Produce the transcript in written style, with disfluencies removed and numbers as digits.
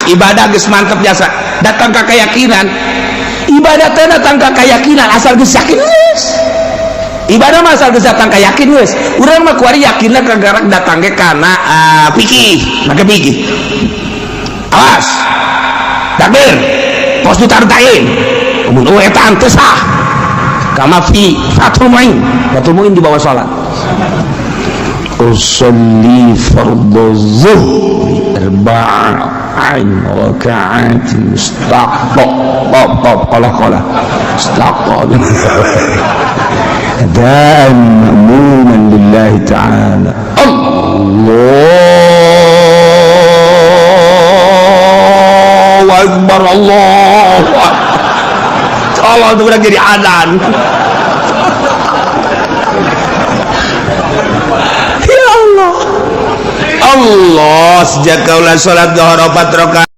ibadah geus mantep jasa datang ke keyakinan ibadah teh datang ke keyakinan asal geus yakin geus ibadah mah asal geus datang ke yakin geus urang mah kuari yakinna kagarak datang ke kana pikir maka pikir awas takbir pos ditartain mun eta teu sah kama fi fatul muin di bawah salat usolli fardhu zuhri arba'in raka'atin qala adaan ma'muman lillahi ta'ala Allahu akbar Allahu akbar Allah itu udah jadi adzan Allah sejak kaulah sholat zuhur 4 rakaat